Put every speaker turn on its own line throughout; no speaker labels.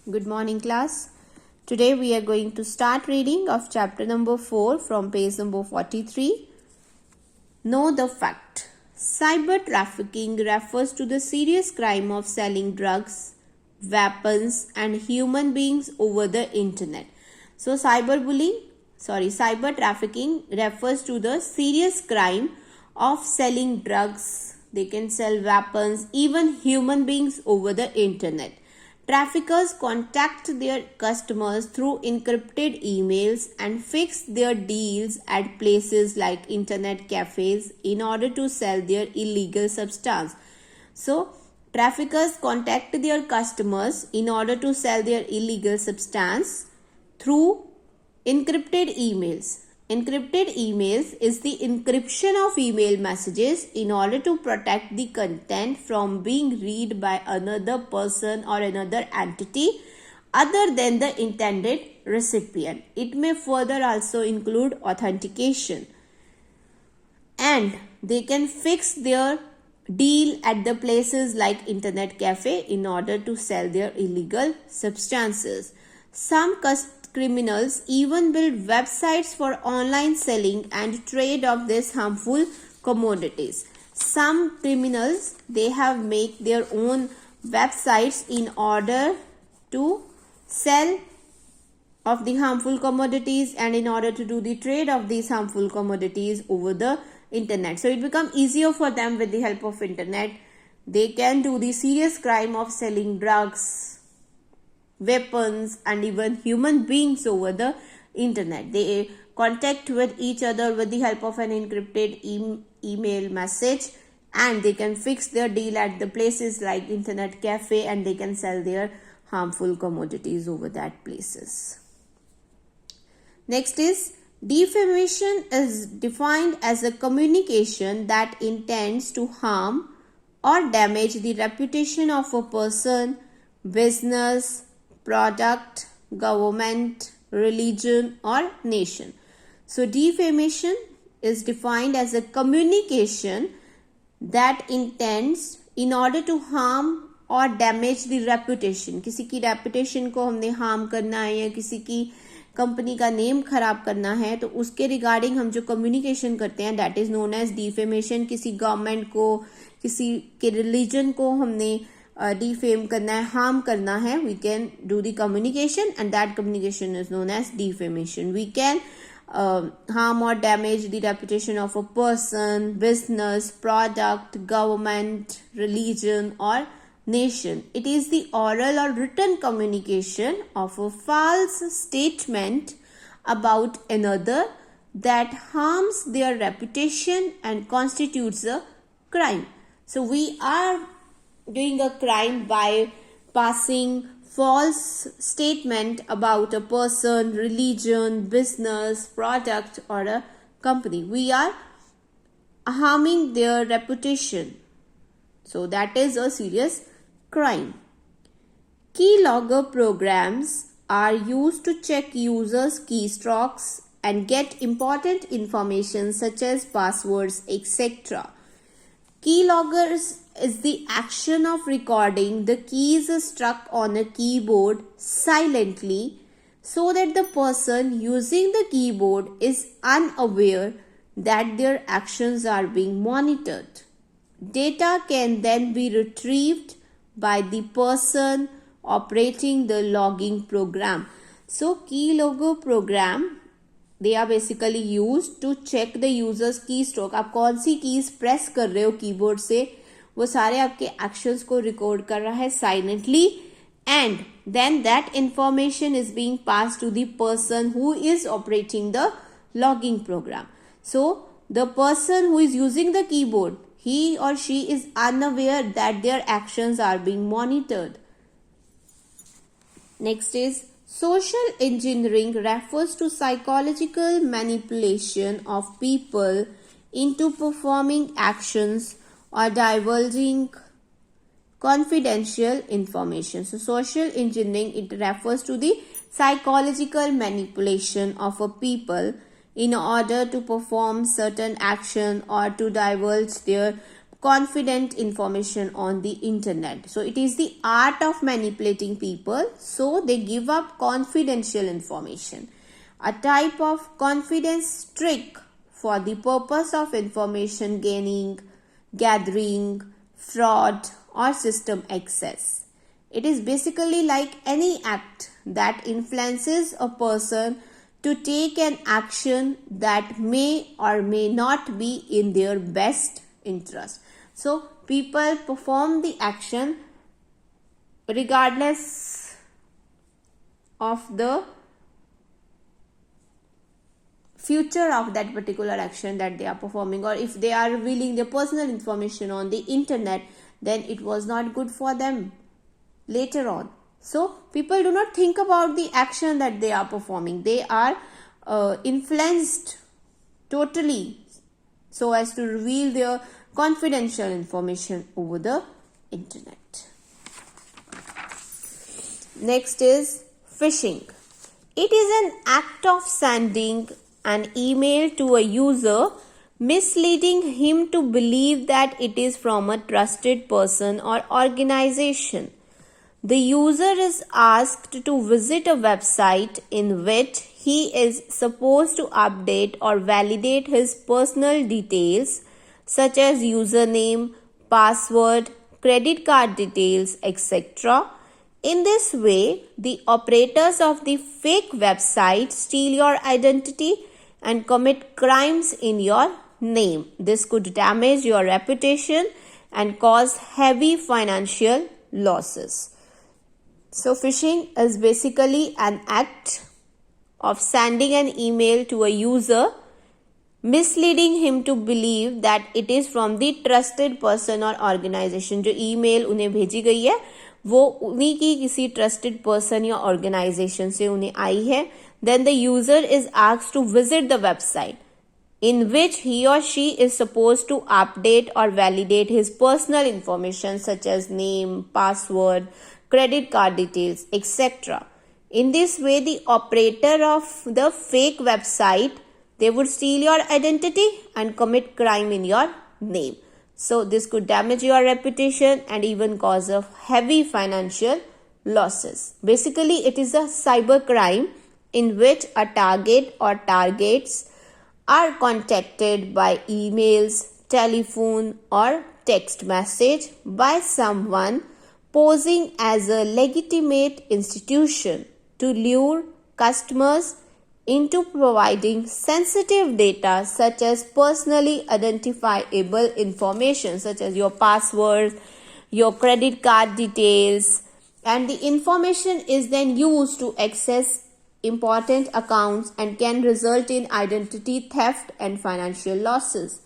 Good morning, class. Today we are going to start reading of chapter number 4 from page number 43. Know the fact. Cyber trafficking refers to the serious crime of selling drugs, weapons and human beings over the internet. So cyber trafficking refers to the serious crime of selling drugs. They can sell weapons, even human beings over the internet. Traffickers contact their customers through encrypted emails and fix their deals at places like internet cafes in order to sell their illegal substance. So, traffickers contact their customers in order to sell their illegal substance through encrypted emails. Encrypted emails is the encryption of email messages in order to protect the content from being read by another person or another entity other than the intended recipient. It may further also include authentication. And they can fix their deal at the places like internet cafe in order to sell their illegal substances. Some criminals even build websites for online selling and trade of these harmful commodities. Some criminals, they have make their own websites in order to sell of the harmful commodities and in order to do the trade of these harmful commodities over the internet. So it becomes easier for them with the help of internet. They can do the serious crime of selling drugs, weapons and even human beings over the internet. They contact with each other with the help of an encrypted email message, and they can fix their deal at the places like internet cafe and they can sell their harmful commodities over that places. Next is defamation is defined as a communication that intends to harm or damage the reputation of a person, business, product, government, religion or nation. So defamation is defined as a communication that intends in order to harm or damage the reputation. किसी की reputation को हमने harm करना है या किसी की company का नेम खराब करना है तो उसके रिगार्डिंग हम जो कम्युनिकेशन करते हैं that is known as defamation. किसी गवर्नमेंट को, किसी के रिलीजन को हमने डिफेम करना है, हार्म करना है, we can do the communication and that communication is known as defamation. We can harm or damage the reputation of a person, business, product, government, religion or nation. It is the oral or written communication of a false statement about another that harms their reputation and constitutes a crime. So we are doing a crime by passing false statement about a person, religion, business, product or a company. We are harming their reputation. So that is a serious crime. Keylogger programs are used to check users' keystrokes and get important information such as passwords, etc. Keyloggers is the action of recording the keys struck on a keyboard silently so that the person using the keyboard is unaware that their actions are being monitored. Data can then be retrieved by the person operating the logging program. So keylogger program, they are basically used to check the user's keystroke. आप कौन सी keys press कर रहे हो keyboard से, वो सारे आपके actions को रिकॉर्ड कर रहा है silently, and then that information is being pass to the person who is operating the logging program. So the person who is using the keyboard, he or she is unaware that their actions are being monitored. Next is social engineering refers to psychological manipulation of people into performing actions or divulging confidential information. So social engineering, it refers to the psychological manipulation of a people in order to perform certain action or to divulge their confident information on the internet. So it is the art of manipulating people, so they give up confidential information, a type of confidence trick for the purpose of information gaining, gathering, fraud or system access. It is basically like any act that influences a person to take an action that may or may not be in their best interest. So people perform the action regardless of the future of that particular action that they are performing, or if they are revealing their personal information on the internet, then it was not good for them later on. So people do not think about the action that they are performing. They are influenced totally so as to reveal their confidential information over the internet. Next is phishing. It is an act of sending an email to a user, misleading him to believe that it is from a trusted person or organization. The user is asked to visit a website in which he is supposed to update or validate his personal details such as username, password, credit card details, etc. In this way, the operators of the fake website steal your identity and commit crimes in your name. This could damage your reputation and cause heavy financial losses. So phishing is basically an act of sending an email to a user, misleading him to believe that it is from the trusted person or organization. जो email उन्हें भेजी गई है वो उन्हीं की किसी trusted person या organization से उन्हें आई है. Then the user is asked to visit the website in which he or she is supposed to update or validate his personal information such as name, password, credit card details, etc. In this way, the operator of the fake website, they would steal your identity and commit crime in your name. So this could damage your reputation and even cause of heavy financial losses. Basically, it is a cyber crime in which a target or targets are contacted by emails, telephone or text message by someone posing as a legitimate institution to lure customers into providing sensitive data such as personally identifiable information such as your password, your credit card details, and the information is then used to access important accounts and can result in identity theft and financial losses.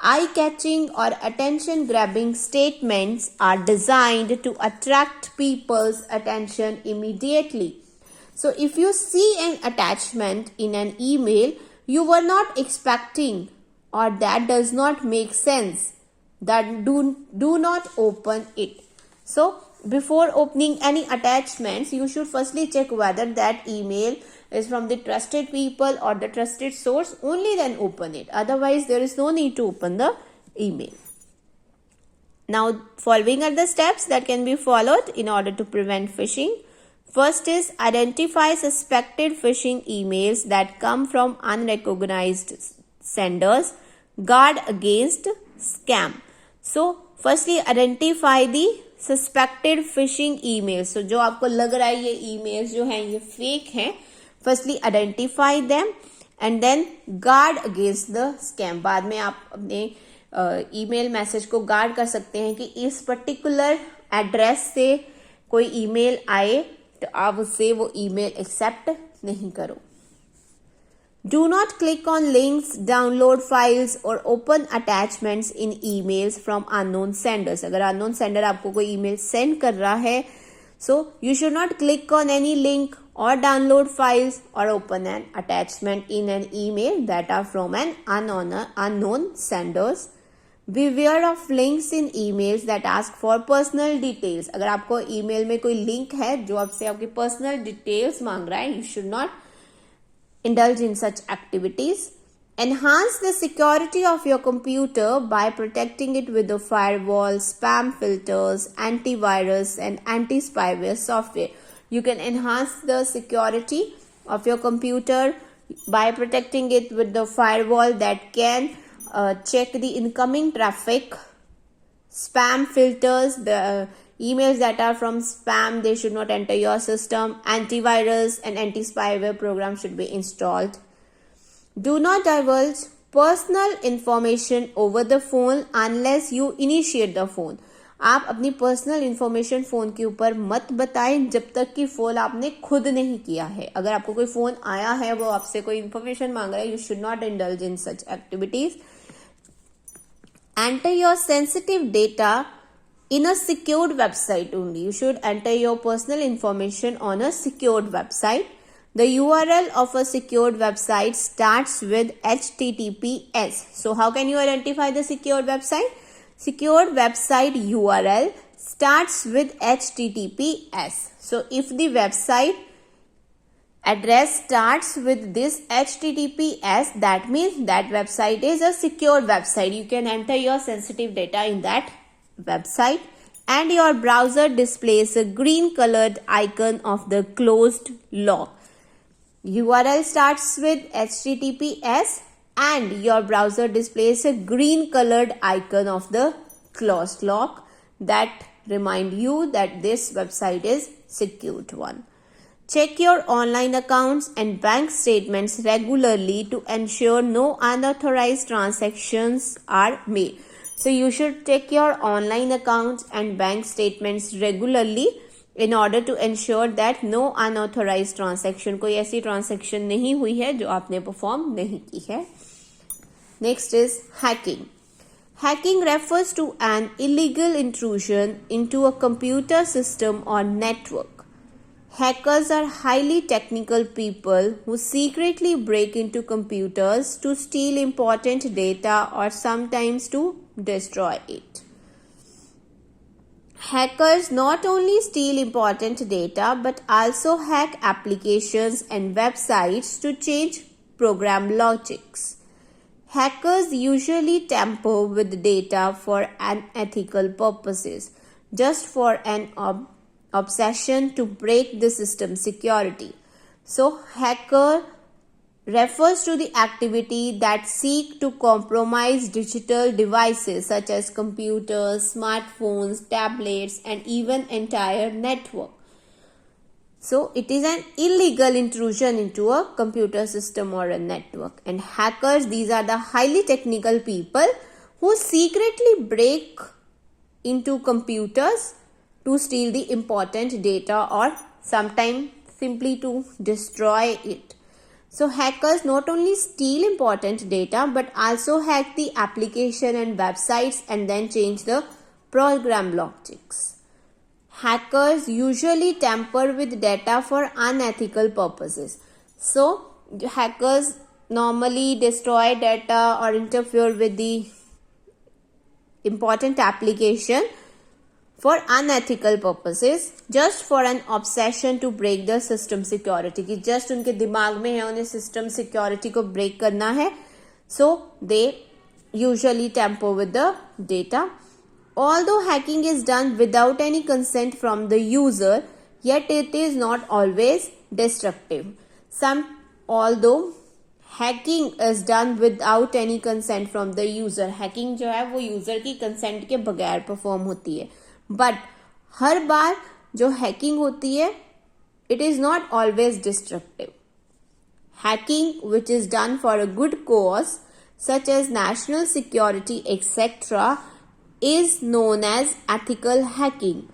Eye-catching or attention-grabbing statements are designed to attract people's attention immediately. So if you see an attachment in an email you were not expecting or that does not make sense, that do not open it. So before opening any attachments, you should firstly check whether that email is from the trusted people or the trusted source, only then open it. Otherwise, there is no need to open the email. Now, following are the steps that can be followed in order to prevent phishing. First is identify suspected phishing emails that come from unrecognized senders. Guard against scam. So, firstly identify the suspected fishing emails. तो जो आपको लग रहा है ये emails जो हैं ये फेक हैं, firstly identify them and then guard against the scam. बाद में आप अपने ईमेल मैसेज को गार्ड कर सकते हैं कि इस पर्टिकुलर एड्रेस से कोई ईमेल आए तो आप उससे वो ईमेल एक्सेप्ट नहीं करो. Do not click on links, download files or open attachments in emails from unknown senders. अगर unknown sender आपको कोई email send कर रहा है, so you should not click on any link or download files or open an attachment in an email that are from an unknown senders. Beware of links in emails that ask for personal details. अगर आपको email में कोई link है जो आपसे आपकी personal details मांग रहा है, you should not indulge in such activities. Enhance the security of your computer by protecting it with a firewall, spam filters, antivirus, and anti-spyware software. You can enhance the security of your computer by protecting it with the firewall that can check the incoming traffic, spam filters, the emails that are from spam, they should not enter your system, antivirus and anti-spyware program should be installed. Do not divulge personal information over the phone unless you initiate the phone. आप अपनी personal information phone के ऊपर मत बताएं जब तक कि phone आपने खुद नहीं किया है. अगर आपको कोई फ़ोन आया है, वो आपसे कोई इंफॉर्मेशन मांग रहा है, you should not indulge in such activities. Enter your sensitive data in a secured website only. You should enter your personal information on a secured website. The URL of a secured website starts with HTTPS. So how can you identify the secured website? Secured website URL starts with HTTPS. So if the website address starts with this HTTPS, that means that website is a secured website. You can enter your sensitive data in that website, and your browser displays a green colored icon of the closed lock. URL starts with HTTPS and your browser displays a green colored icon of the closed lock that remind you that this website is secured one. Check your online accounts and bank statements regularly to ensure no unauthorized transactions are made. So you should check your online accounts and bank statements regularly in order to ensure that no unauthorized transaction, कोई ऐसी transaction नहीं हुई है जो आपने perform नहीं की है. Next is hacking. Hacking refers to an illegal intrusion into a computer system or network. Hackers are highly technical people who secretly break into computers to steal important data or sometimes to destroy it. Hackers not only steal important data but also hack applications and websites to change program logics. Hackers usually tamper with data for unethical purposes, just for an obsession to break the system security. So, hacker refers to the activity that seek to compromise digital devices such as computers, smartphones, tablets, and even entire network. So it is an illegal intrusion into a computer system or a network. And hackers, these are the highly technical people who secretly break into computers to steal the important data or sometimes simply to destroy it. So hackers not only steal important data but also hack the application and websites and then change the program logics. Hackers usually tamper with data for unethical purposes. So hackers normally destroy data or interfere with the important application for unethical purposes, just for an obsession to break the system security. कि just उनके दिमाग में है उन्हें system security को break करना है. So they usually tamper with the data. Although hacking is done without any consent from the user, yet it is not always destructive. Although hacking is done without any consent from the user, hacking जो है वो user की consent के बगैर perform होती है. But हर बार जो hacking होती है, it is not always destructive. Hacking which is done for a good cause such as national security etc. is known as ethical hacking.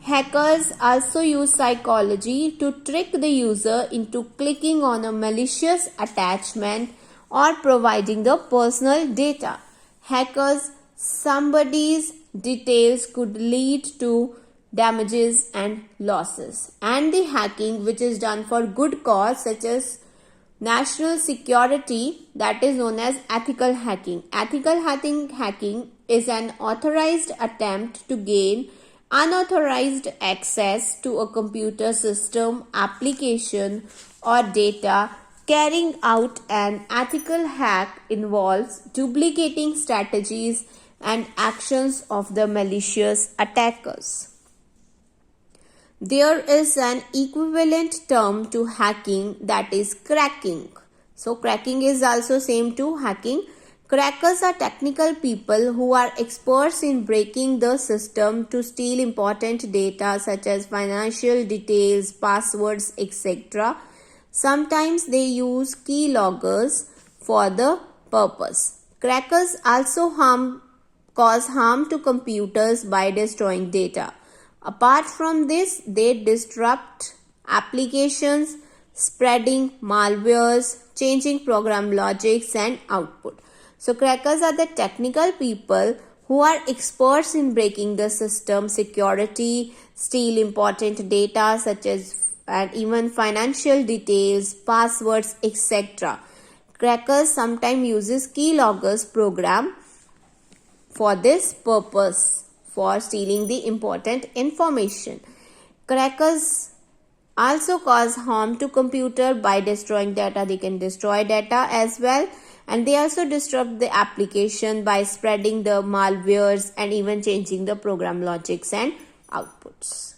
Hackers also use psychology to trick the user into clicking on a malicious attachment or providing the personal data. Hackers, somebody's details could lead to damages and losses. And the hacking which is done for good cause such as national security, that is known as ethical hacking. Ethical hacking is an authorized attempt to gain unauthorized access to a computer system, application or data Carrying out an ethical hack involves duplicating strategies and actions of the malicious attackers. There is an equivalent term to hacking, that is cracking. So cracking is also same to hacking. Crackers are technical people who are experts in breaking the system to steal important data such as financial details, passwords, etc. Sometimes they use keyloggers for the purpose. Crackers also cause harm to computers by destroying data. Apart from this, they disrupt applications, spreading malwares, changing program logics and output. So crackers are the technical people who are experts in breaking the system security, steal important data such as and even financial details, passwords, etc. Crackers sometimes uses keyloggers program for this purpose, for stealing the important information. Crackers also cause harm to computer by destroying data. They can destroy data as well, and they also disrupt the application by spreading the malwares and even changing the program logics and outputs.